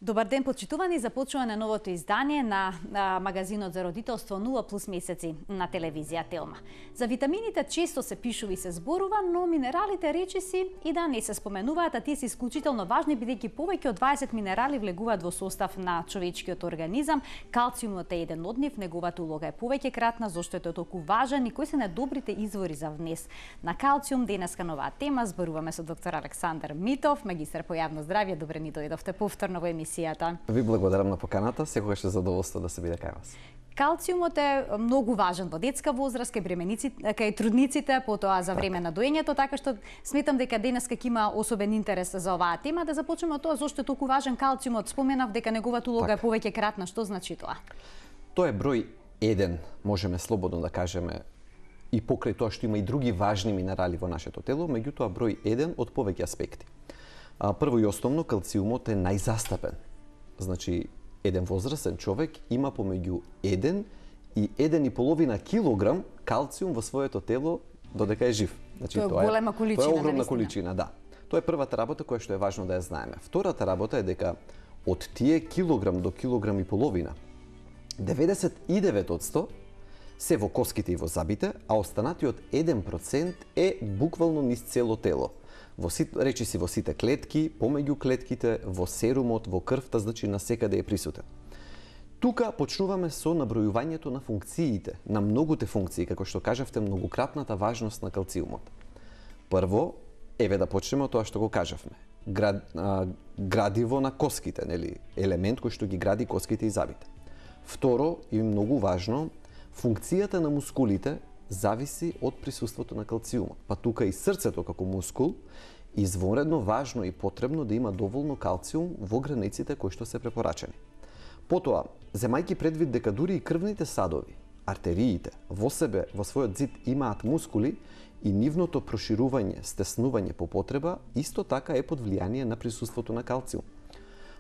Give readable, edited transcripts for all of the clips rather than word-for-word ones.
Добар ден, почитувани, започува новото издание на магазинот за родителство 0 плюс месеци на телевизија Телма. За витамините често се пишува и се зборува, но минералите речиси и да не се споменуваат, а тие се исклучително важни, бидејќи повеќе од 20 минерали влегуваат во состав на човечкиот организам. Калциумот е еден од нив, неговата улога е повеќе кратна, зошто е тој толку важен и кои се најдобрите извори за внес на калциум. Денеска новаа тема, зборуваме со доктор Александар Митов, магистар по јавно здравје. Добре ни дојдовте повторно во емисија. Ви благодарам на поканата, секогаш е задоволство да се биде кај вас. Калциумот е многу важен во детска возраст, кај трудниците, потоа за време на доењето, така што сметам дека денеска ќе има особен интерес за оваа тема. Да започнеме од тоа зошто е толку важен калциумот. Споменав дека неговата улога е повеќе кратна. Што значи тоа? Тоа е број 1, можеме слободно да кажеме, и покрај тоа што има и други важни минерали во нашето тело, меѓутоа број 1 од повеќе аспекти. Прво и основно, калциумот е најзастапен. Значи, еден возрастен човек има помеѓу 1 и 1,5 килограм калциум во своето тело додека е жив. Значи, тоа е голема количина. Тоа е огромна количина, да. Тоа е првата работа која што е важно да ја знаеме. Втората работа е дека од тие килограм до килограм и половина, 99% се во коските и во зъбите, а останатиот 1% е буквално низ цело тело. Речиси во сите клетки, помеѓу клетките, во серумот, во крвта, значи насекаде е присутен. Тука почнуваме со набројувањето на функциите, на многуте функции, како што кажавте, многократната важност на калциумот. Прво, еве да почнеме од тоа што го кажавме. Градиво на коските, нели, елемент кој што ги гради коските и зъбите. Второ, и многу важно, функцијата на мускулите зависи од присуството на калциумот. Па тука и срцето како мускул, извонредно важно и потребно да има доволно калциум во границите кои што се препорачани. Потоа, земајќи предвид дека дури и крвните садови, артериите, во себе, во својот зид имаат мускули и нивното проширување, стеснување по потреба, исто така е под влијание на присуството на калциум.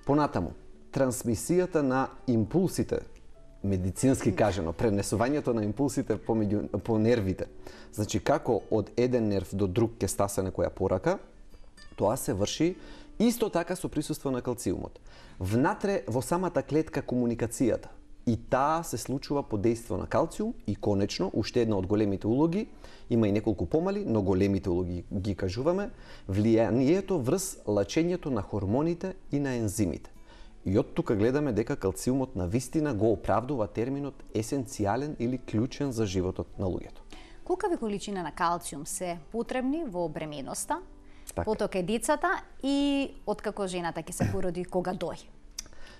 Понатаму, трансмисијата на импулсите, медицински кажано, пренесувањето на импулсите по нервите. Значи, како од еден нерв до друг ќе стаса некоја порака, тоа се врши исто така со присуство на калциумот. Внатре во самата клетка комуникацијата, и таа се случува под дејство на калциум и конечно, уште една од големите улоги, има и неколку помали, но големите улоги ги кажуваме, влијанието врз лачењето на хормоните и на ензимите. И од тука гледаме дека калциумот на вистина го оправдува терминот есенцијален или клучен за животот на луѓето. Колкави количина на калциум се потребни во бременоста, потоа кај децата и откако жената ќе се породи, кога дој?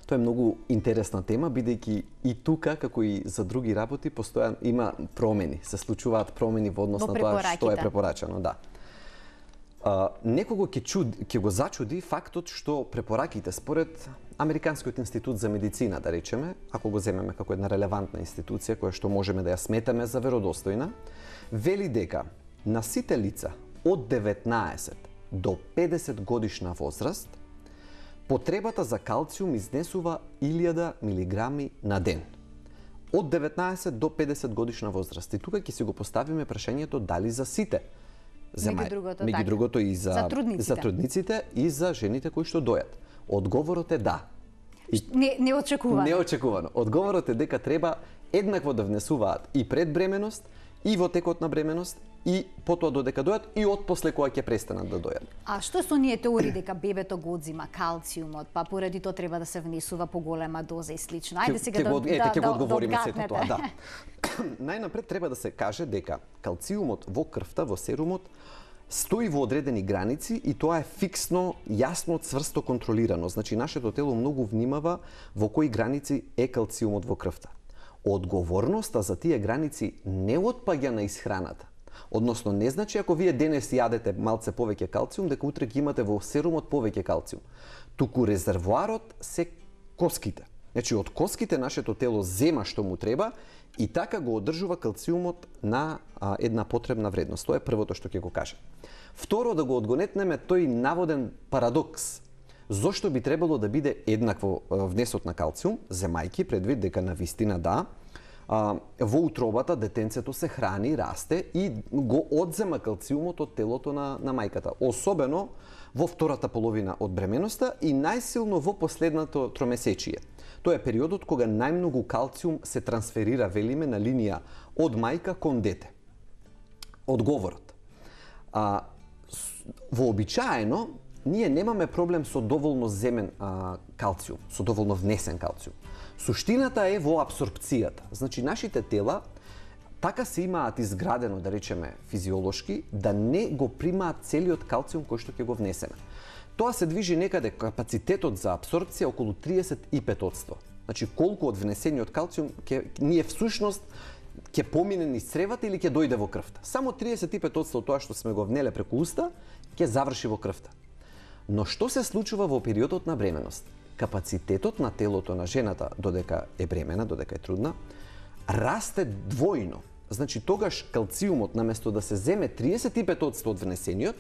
Тоа е многу интересна тема, бидејќи и тука, како и за други работи, има промени, се случуваат промени во однос на тоа што е препорачано, да. Некого ќе го зачуди фактот што препораките според Американскиот институт за медицина, да речеме, ако го земеме како една релевантна институција која што можеме да ја сметаме за веродостојна, вели дека на сите лица од 19 до 50 годишна возраст потребата за калциум изнесува 1000 милиграми на ден. Од 19 до 50 годишна возраст. И тука ќе си го поставиме прашањето дали за сите. Меѓу другото и за трудниците и за жените кои што дојат. Одговорот е да. Неочекувано. Неочекувано. Одговорот е дека треба еднакво да внесуваат и пред бременост, и во текот на бременост, и потоа додека дојат, и отпосле кога ќе престанат да дојат. А што со ние теории дека бебето го одзима калциумот, па поради тоа треба да се внесува поголема доза и слично? Ајде сега ќе го одговориме сето тоа, да. Најнапред треба да се каже дека калциумот во крвта, во серумот, стои во одредени граници и тоа е фиксно, јасно, цврсто контролирано. Значи, нашето тело многу внимава во кои граници е калциумот во крвта. Одговорноста за тие граници не отпаѓа на исхраната. Односно, не значи ако вие денес јадете малце повеќе калциум, дека утре ќе имате во серумот повеќе калциум. Туку резервоарот се коските. Значи, од коските нашето тело зема што му треба и така го одржува калциумот на една потребна вредност. Тоа е првото што ќе го кажем. Второ, да го одгонетнеме тој наводен парадокс. Зошто би требало да биде еднакво внесот на калциум, земајки предвид дека на вистина да, во утробата детенцето се храни, расте и го одзема калциумот од телото на мајката. Особено во втората половина од бременоста и најсилно во последното тромесечие. Тоа е периодот кога најмногу калциум се трансферира, велиме, на линија од мајка кон дете. Одговорот. Вообичаено, ние немаме проблем со доволно земен калциум, со доволно внесен калциум. Суштината е во апсорбцијата. Значи, нашите тела така се имаат изградено, да речеме, физиолошки, да не го примаат целиот калциум кој што ќе го внесеме. Тоа се движи некаде, капацитетот за апсорбција околу 35%. Значи, колку од внесениот калциум ние всушност ќе помине низ цревата или ќе дојде во крвта. Само 35% од тоа што сме го внеле преку уста ќе заврши во крвта. Но што се случува во периодот на бременост? Капацитетот на телото на жената додека е бремена, додека е трудна, расте двојно. Значи, тогаш калциумот наместо да се земе 35% од внесениот,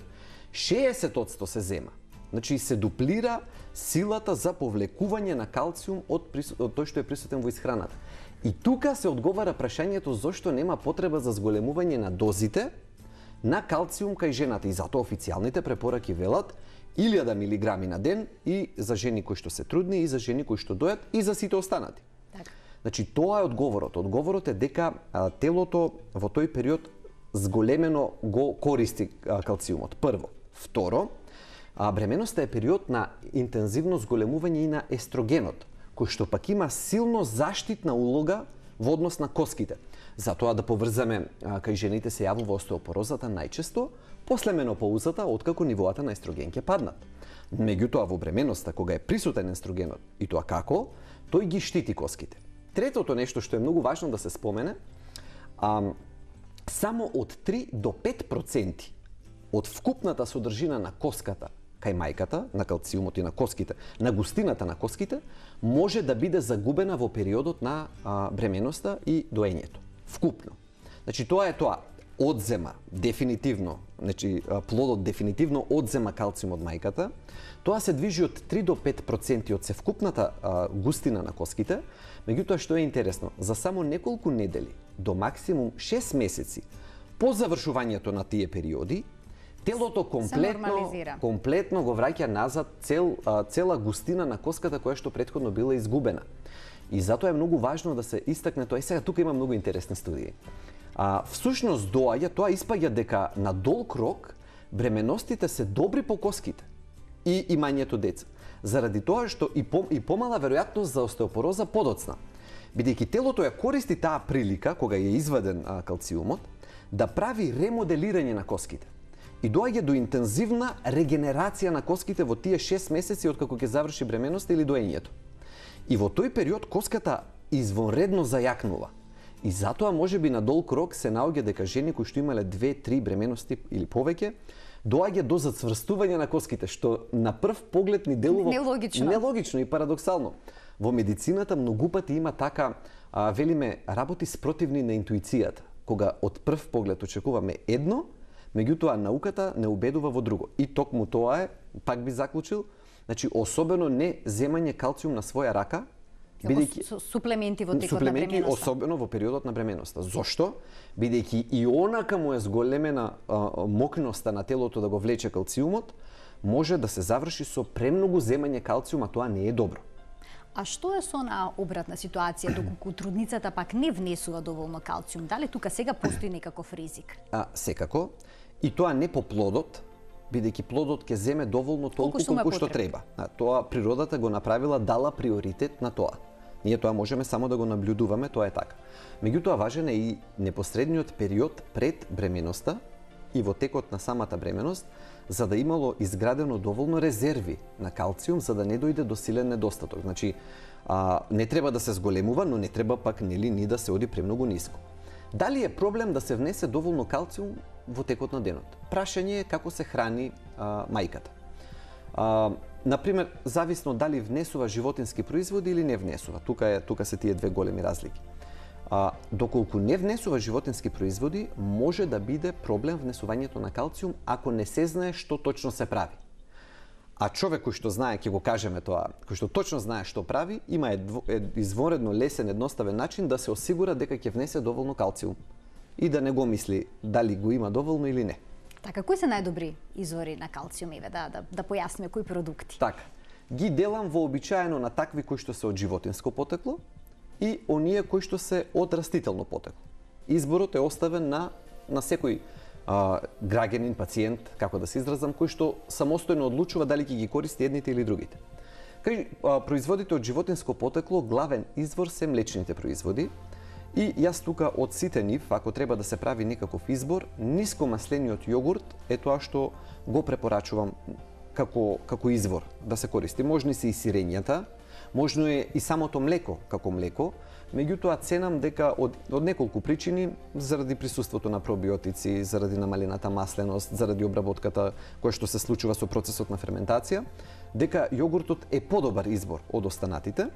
60% се зема. Значи, се дуплира силата за повлекување на калциум од тој што е присутен во исхраната. И тука се одговара прашањето зошто нема потреба за зголемување на дозите на калциум кај жената. И затоа официјалните препораки велат 1000 милиграми на ден и за жени кои што се трудни, и за жени кои што дојат, и за сите останати. Так. Значи, тоа е одговорот. Одговорот е дека телото во тој период зголемено го користи калциумот. Прво. Второ, бременоста е период на интензивно зголемување и на естрогенот, кој што пак има силно заштитна улога во однос на коските. Затоа да поврзаме, кај жените се јавува остеопорозата најчесто после менопаузата, откако нивоата на естроген ќе паднат. Меѓутоа, во бременоста, кога е присутен естрогенот, и тоа како, тој ги штити коските. Третото нешто што е многу важно да се спомене, само од 3 до 5% од вкупната содржина на коската кај мајката, на калциумот и на коските, на густината на коските, може да биде загубена во периодот на бременоста и доењето. Вкупно. Значи, тоа е тоа. Одзема, дефинитивно, значи, плодот дефинитивно одзема калциум од мајката. Тоа се движи од 3 до 5% од севкупната густина на коските. Меѓутоа, што е интересно, за само неколку недели, до максимум 6 месеци, по завршувањето на тие периоди, телото комплетно го враќа назад цела густина на коската која што претходно била изгубена. И затоа е многу важно да се истакне тоа. И сега тука има многу интересни студии. Всушност тоа испаѓа дека на долг рок бременостите се добри по коските и имањето деца. Заради тоа што и помала веројатност за остеопороза подоцна. Бидејќи телото ја користи таа прилика, кога е изваден калциумот, да прави ремоделирање на коските. И доаѓа до интензивна регенерација на коските во тие 6 месеци откако ќе заврши бременоста или доењето. И во тој период коската извонредно зајакнува. И затоа можеби на долг рок се наоѓа дека жени кои што имале 2-3 бременности или повеќе, доаѓа до зацврстување на коските, што на прв поглед ни делува нелогично и парадоксално. Во медицината многу пати има така, велиме, работи спротивни на интуицијата, кога од прв поглед очекуваме едно, меѓутоа науката не убедува во друго. И токму тоа е, пак би заклучил, значи особено не земање калциум на своја рака, бидејќи суплементи во текот на бременоста. Особено во периодот на бременоста. Зошто? Бидејќи и онака му е зголемена мокриноста на телото да го влече калциумот, може да се заврши со премногу земање калциум, а тоа не е добро. А што е со на обратна ситуација, доколку трудницата пак не внесува доволно калциум? Дали тука сега постои некаков ризик? Секако. И тоа не по плодот, бидејќи плодот ќе земе доволно толку колку што треба. Тоа природата го направила, дала приоритет на тоа. Ние тоа можеме само да го наблюдуваме, тоа е така. Меѓутоа важен е и непосредниот период пред бременоста и во текот на самата бременост, за да имало изградено доволно резерви на калциум, за да не дојде до силен недостаток. Значи, не треба да се зголемува, но не треба пак ни да се оди премногу ниско. Дали е проблем да се внесе доволно калциум во текот на денот? Прашање е како се храни мајката. Например, зависно дали внесува животински производи или не внесува. Тука се тие две големи разлики. Доколку не внесува животински производи, може да биде проблем внесувањето на калциум ако не се знае што точно се прави. А човек кој што знае, ќе го кажеме тоа, кој што точно знае што прави, има изворедно лесен, едноставен начин да се осигура дека ќе внесе доволно калциум и да не го мисли дали го има доволно или не. Така, кои се најдобри извори на калциум, Иве, да појасниме кои продукти? Така, ги делам вообичаено на такви кои што се од животинско потекло и оние кои што се од растително потекло. Изборот е оставен на секој граѓанин, пациент, како да се изразам, кој што самостојно одлучува дали ќе ги користи едните или другите. Кај производите од животинско потекло, главен извор се млечните производи. И јас тука од сите нив, ако треба да се прави некаков избор, нискомаслениот јогурт е тоа што го препорачувам како извор да се користи. Можни се и сирењата, можно е и самото млеко како млеко, меѓутоа ценам дека од неколку причини, заради присуството на пробиотици, заради намалената масленост, заради обработката која што се случува со процесот на ферментација, дека јогуртот е подобар избор од останатите.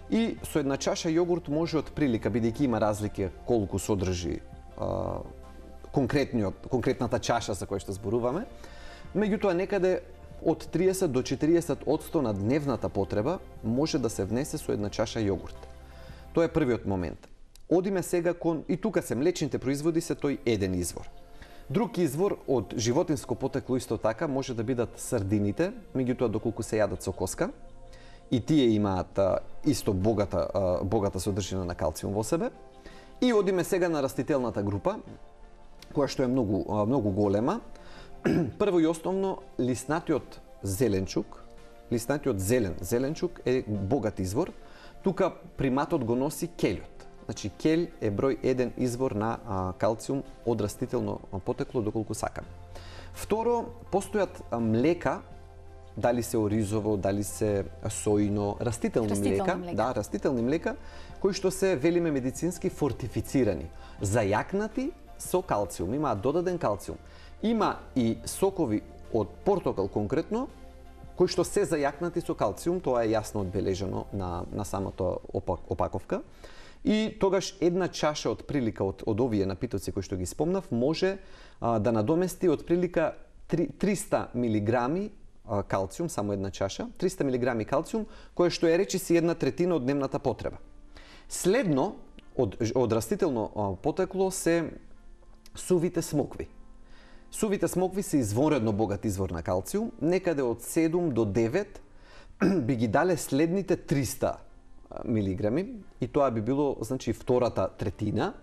И со една чаша јогурт може од прилика, бидејќи има разлики колку содржи конкретната чаша за која што зборуваме, меѓутоа некаде од 30 до 40% на дневната потреба може да се внесе со една чаша јогурт. Тоа е првиот момент. Одиме сега и тука се млечните производи се тој еден извор. Друг извор од животинско потекло исто така може да бидат сардините, меѓутоа доколку се јадат со коска, и тие имаат исто богата содржина на калциум во себе. И одиме сега на растителната група, која што е многу голема. Прво и основно, лиснатиот зеленчук, лиснатиот зеленчук е богат извор. Тука приматот го носи келјот. Значи, келј е број 1 извор на калциум од растително потекло, доколку сакаме. Второ, постојат млека, дали се оризово, дали се сојно, растителни млека, кои што се, велиме медицински, фортифицирани, зајакнати со калциум, имаат додаден калциум. Има и сокови од портокал конкретно, кои што се зајакнати со калциум, тоа е јасно одбележано на самата опаковка. И тогаш една чаша од прилика од овие напитоци кои што ги спомнав може да надомести од прилика 300 милиграми калциум, само една чаша, 300 милиграми калциум, кое што е речиси 1/3 од дневната потреба. Следно, од растително потекло се сувите смокви. Сувите смокви се изворедно богат извор на калциум, некаде од 7 до 9 би ги дале следните 300 милиграми и тоа би било, значи, втората третина.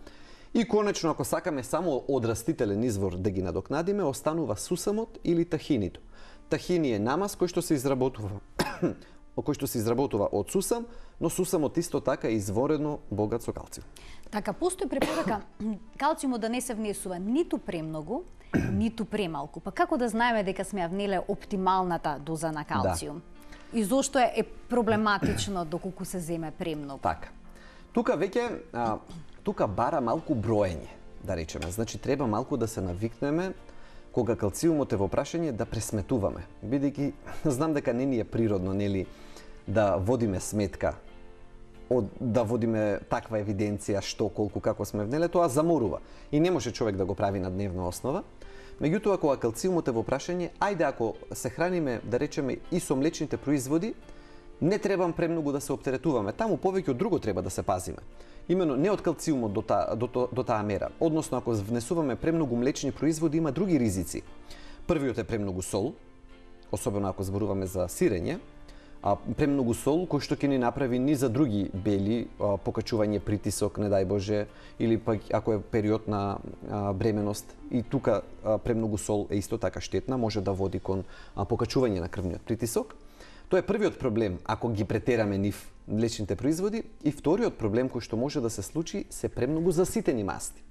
И конечно, ако сакаме само од растителен извор да ги надокнадиме, останува сусамот или тахинито. Тахини е намаз кој што се изработува од сусам, но сусамот исто така е изворено богат со калциум. Така, постои препорака калциумот да не се внесува ниту премногу, ниту премалку. Па како да знаеме дека сме ја внеле оптималната доза на калциум? Да. И зошто е проблематично доколку се земе премногу? Така. Тука веќе тука бара малку броење, да речеме. Значи треба малку да се навикнеме кога калциумот е во прашање да пресметуваме. Бидејќи знам дека не ни е природно, нели, да водиме сметка, да водиме таква евиденција што, колку, како сме внеле, тоа заморува. И не може човек да го прави на дневна основа. Меѓутоа, кога калциумот е во прашање, ајде ако се храниме, да речеме, и со млечните производи, не треба премногу да се оптеретуваме. Таму повеќе од друго треба да се пазиме. Имено не од калциумот до таа мера. Односно, ако внесуваме премногу млечни производи, има други ризици. Првиот е премногу сол, особено ако зборуваме за сирење, премногу сол кој што ќе ни направи ни за други бели, покачување притисок, не дај Боже, или пак ако е период на бременост, и тука премногу сол е исто така штетна, може да води кон покачување на крвниот притисок. Тоа е првиот проблем ако ги претераме нив млечните производи, и вториот проблем кој што може да се случи се премногу заситени масти.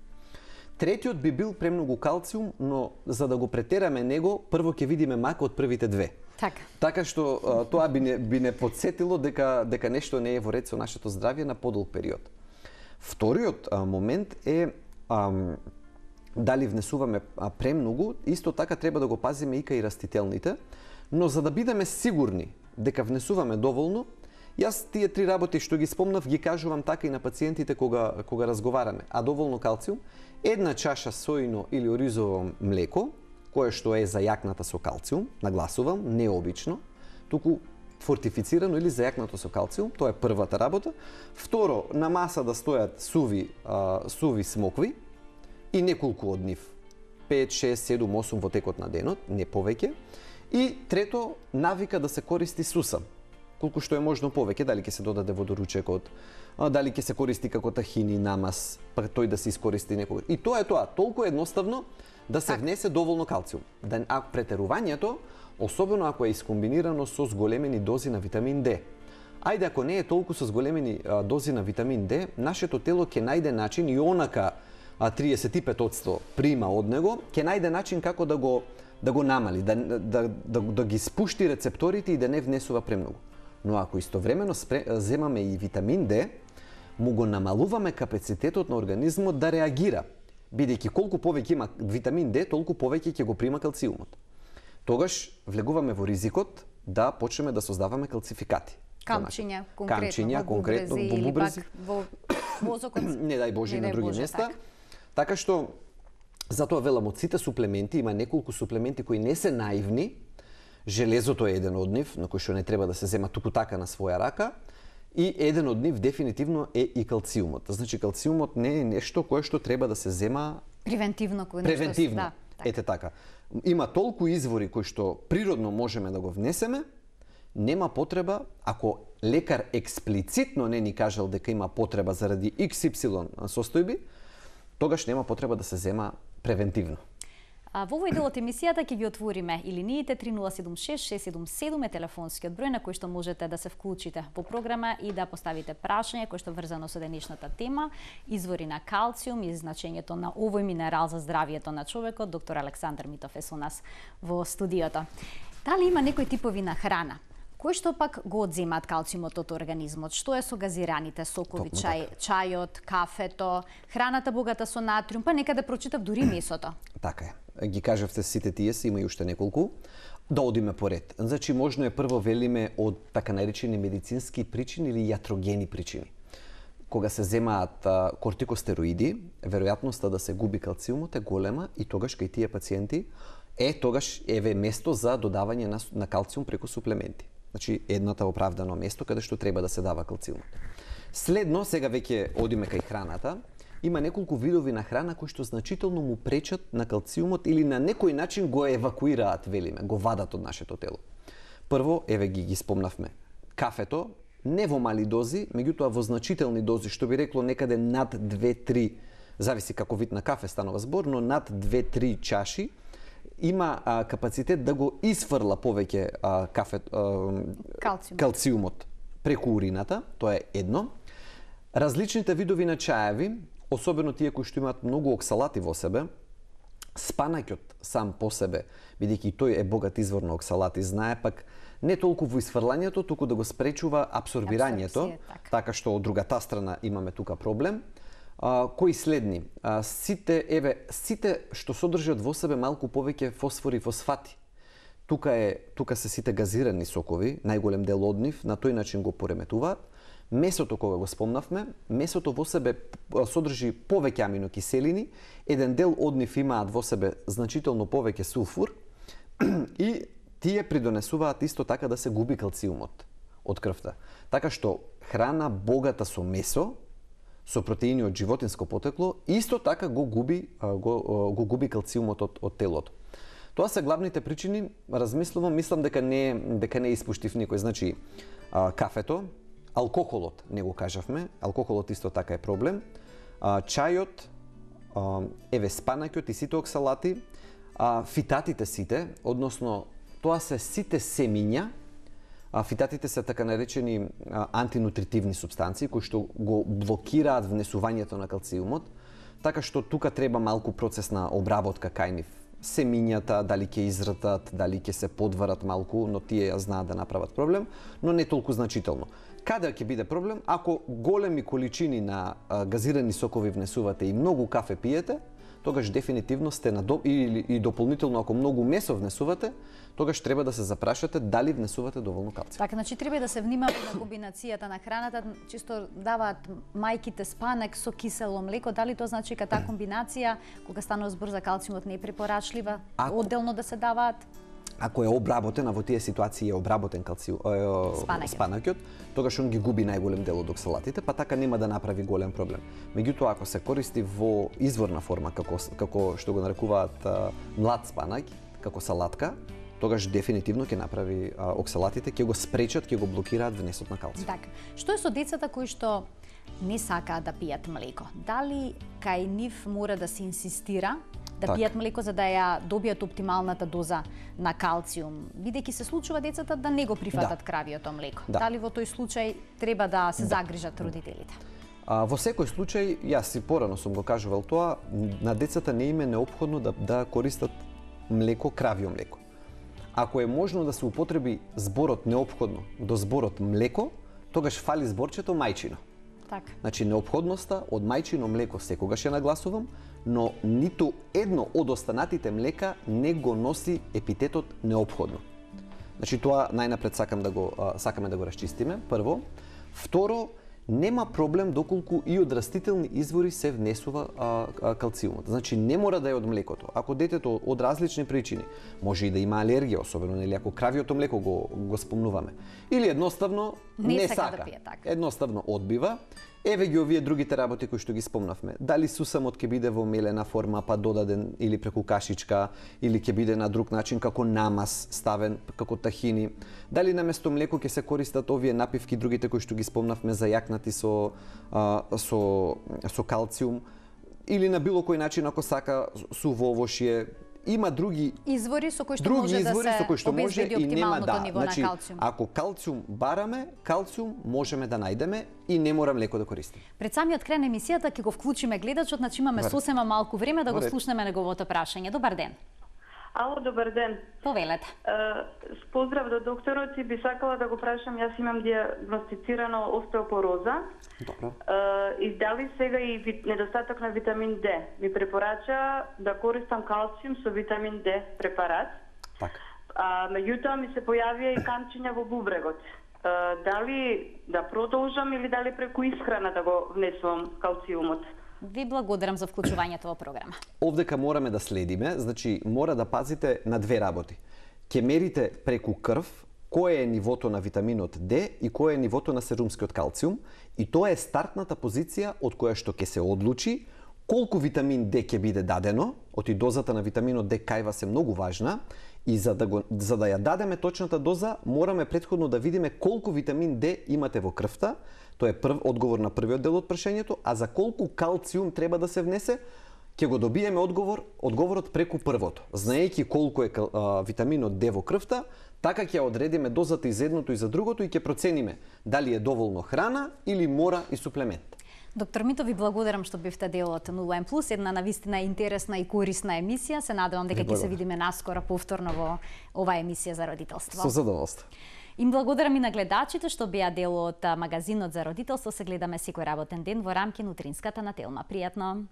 Третиот би бил премногу калциум, но за да го претераме него, прво ќе видиме мака од првите две. Така што тоа би не подсетило дека нешто не е во ред со нашето здравје на подолг период. Вториот момент е дали внесуваме премногу, исто така треба да го пазиме и кај растителните, но за да бидеме сигурни дека внесуваме доволно, јас тие три работи што ги спомнав ги кажувам така и на пациентите кога разговараме. А доволно калциум, една чаша сојно или оризово млеко, кое што е зајакната со калциум, нагласувам, необично, туку фортифицирано или зајакнато со калциум, тоа е првата работа. Второ, на маса да стојат суви смокви и неколку од нив, 5, 6, 7, 8 во текот на денот, не повеќе. И трето, навика да се користи суса, колку што е можно повеќе, дали ќе се додаде во доручекот, дали ќе се користи како тахини, намаз, па тој да се искористи некога. И тоа е тоа, толку едноставно да се внесе доволно калциум. А претерувањето, особено ако е искомбинирано со зголемени дози на витамин D. Ајде, ако не е толку со зголемени дози на витамин D, нашето тело ќе најде начин и онака 35% прима од него, ќе најде начин како да го намали, да ги спушти рецепторите и да не внесува премногу. Но ако истовремено земаме и витамин D, му го намалуваме капацитетот на организмот да реагира, бидејќи колку повеќе има витамин D, толку повеќе ќе го прима калциумот. Тогаш влегуваме во ризикот да почнеме да создаваме калцификати. Камчиња, конкретно во бубрези, во мозокот. Не дај Боже и на други места. Така што, затоа велам, од сите суплементи, има неколку суплементи кои не се наивни. Железото е еден од нив, на кој што не треба да се зема туку така на своја рака. И еден од нив дефинитивно е и калциумот. Значи, калциумот не е нешто кое што треба да се зема превентивно. Да, ете така. Има толку извори кои што природно можеме да го внесеме, нема потреба, ако лекар експлицитно не ни кажал дека има потреба заради XY состојби, тогаш нема потреба да се зема превентивно. Во овој дел од емисијата ќе ги отвориме и линиите 3076-677 е телефонскиот број на кој што можете да се вклучите во програма и да поставите прашање кој што врзано со денешната тема, извори на калциум и значењето на овој минерал за здравието на човекот. Доктор Александар Митов е со нас во студиото. Дали има некои типови на храна кои што пак го одземаат калциумот од организмот? Што е со газираните сокови, чајот, кафето, храната богата со натриум, па некаде прочитав дури месото. Така е. Ги кажавте сите тие, има и уште неколку. Да одиме поред. Значи, можно е прво велиме од така наречени медицински причини или јатрогени причини. Кога се земаат кортикостероиди, веројатноста да се губи калциумот е голема и тогаш кај тие пациенти тогаш еве место за додавање на калциум преку суплементи. Значи, едната оправдано место каде што треба да се дава калциумот. Следно, сега веќе одиме кај храната, има неколку видови на храна кои што значително му пречат на калциумот или на некој начин го евакуираат, велиме, го вадат од нашето тело. Прво, еве ги спомнавме. Кафето, не во мали дози, меѓутоа во значителни дози, што би рекло некаде над 2-3, зависи како вид на кафе станува збор, но над 2-3 чаши, има капацитет да го изфрла повеќе калциумот преку урината, тоа е едно. Различните видови на чаеви, особено тие кои што имаат многу оксалати во себе, спанаќот сам по себе, бидејќи тој е богат извор на оксалати, знае пак не толку во изфрлањето, туку да го спречува абсорбирањето, така што од другата страна имаме тука проблем. Кои следни? Сите што содржат во себе малку повеќе фосфор и фосфати. Тука се сите газирани сокови, најголем дел од нив, на тој начин го пореметуваат. Месото, кога го спомнавме, месото во себе содржи повеќе аминокиселини, еден дел од нив имаат во себе значително повеќе сулфур и тие придонесуваат исто така да се губи калциумот од крвта. Така што храна богата со месо, со протеини од животинско потекло, исто така го губи калциумот од телото. Тоа се главните причини, мислам дека не испуштив никој. Значи, кафето, алкохолот, не го кажавме, алкохолот исто така е проблем, чајот, спанаќот и сите оксалати, фитатите сите, односно тоа се сите семиња. Фитатите се така наречени антинутритивни субстанции кои што го блокираат внесувањето на калциумот, така што тука треба малку процес на обработка кај нив. Семињата, дали ќе изртат, дали ќе се подварат малку, но тие ја знаат да направат проблем, но не толку значително. Каде ќе биде проблем? Ако големи количини на газирани сокови внесувате и многу кафе пиете, тогаш дефинитивно сте и дополнително ако многу месо внесувате, тогаш треба да се запрашате дали внесувате доволно калциум. Така, значи треба да се внимава на комбинацијата на храната, чисто даваат мајките спанек со кисело млеко, дали тоа значи дека таа комбинација кога станува збор за калциумот не е препорачлива, одделно да се даваат? ако е обработен, а во тие ситуации е обработен спанаќот, тогаш он ги губи најголем дел од оксалатите, па така нема да направи голем проблем. Меѓутоа, ако се користи во изворна форма, како што го нарекуваат млад спанаќ, како салатка, тогаш дефинитивно ќе направи оксалатите, ќе го спречат, ќе го блокираат внесот на калциум. Така. Што е со децата кои што не сакаат да пијат млеко? Дали кај нив мора да се инсистира да пијат млеко за да ја добијат оптималната доза на калциум, бидејќи се случува децата да не го прифатат кравиото млеко? Дали во тој случај треба да се загрижат родителите? Во секој случај, јас и порано сум го кажувал тоа, на децата не им е неопходно да користат млеко, кравио млеко. Ако е можно да се употреби зборот неопходно до зборот млеко, тогаш фали зборчето мајчино. Така. Значи, неопходноста од мајчино млеко секогаш ја нагласувам, но ниту едно од останатите млека не го носи епитетот неопходно. Значи, тоа најнапред сакаме да го расчистиме, прво. Второ, нема проблем доколку и од растителни извори се внесува калциумот. Значи, не мора да е од млекото. Ако детето од различни причини, може и да има алергија, особено нели ако кравиото млеко го спомнуваме, или едноставно не сака, да пие, така. Едноставно одбива, еве ги овие другите работи кои што ги спомнавме. Дали сусамот ќе биде во мелена форма, па додаден или преку кашичка, или ќе биде на друг начин како намаз ставен, како тахини. Дали наместо млеко ќе се користат овие напивки другите кои што ги спомнавме зајакнати со калциум, или на било кој начин ако сака суво овошје. Има други извори со кои што може да се обезбеди оптималното ниво на калциум. Ако калциум бараме, калциум можеме да најдеме и не мора млеко да користиме. Пред самиот крај на емисијата ќе го вклучиме гледачот, значи имаме сосема малку време да го слушнеме неговото прашање. Добар ден. Ало, добар ден. Повелете. С поздрав до докторот и би сакала да го прашам, јас имам диагностицирано остеопороза. Добро. И дали сега и недостаток на витамин Д ми препорача да користам калциум со витамин Д препарат. Така. Меѓутоа ми се појавија и камчиња во бубрегот. Дали да продолжам или дали преку исхрана да го внесувам калциумот? Ви благодарам за вклучувањето во програма. Овдека мораме да следиме, значи мора да пазите на две работи. Ке мерите преку крв кое е нивото на витаминот Д и кое е нивото на серумскиот калциум, и тоа е стартната позиција од која што ќе се одлучи колку витамин Д ќе биде дадено, оти дозата на витаминот Д кај вас е многу важна, и за да ја дадеме точната доза, мораме претходно да видиме колку витамин Д имате во крвта. Тоа е одговор на првиот дел од прашањето, а за колку калциум треба да се внесе, ќе го добиеме одговорот преку првото. Знаејќи колку е витаминот Д во крвта, така ќе одредиме дозата и за едното и за другото и ќе процениме дали е доволно храна или мора и суплемент. Доктор Митов, ви благодарам што бевте дел од 0N+, една навистина интересна и корисна емисија. Се надевам дека ќе се видиме наскоро повторно во оваа емисија за родителство. Со задоволство. Им благодарам и на гледачите што беа дел од магазинот за родителство. Се гледаме секој работен ден во рамки на утринската на Телма. Пријатно!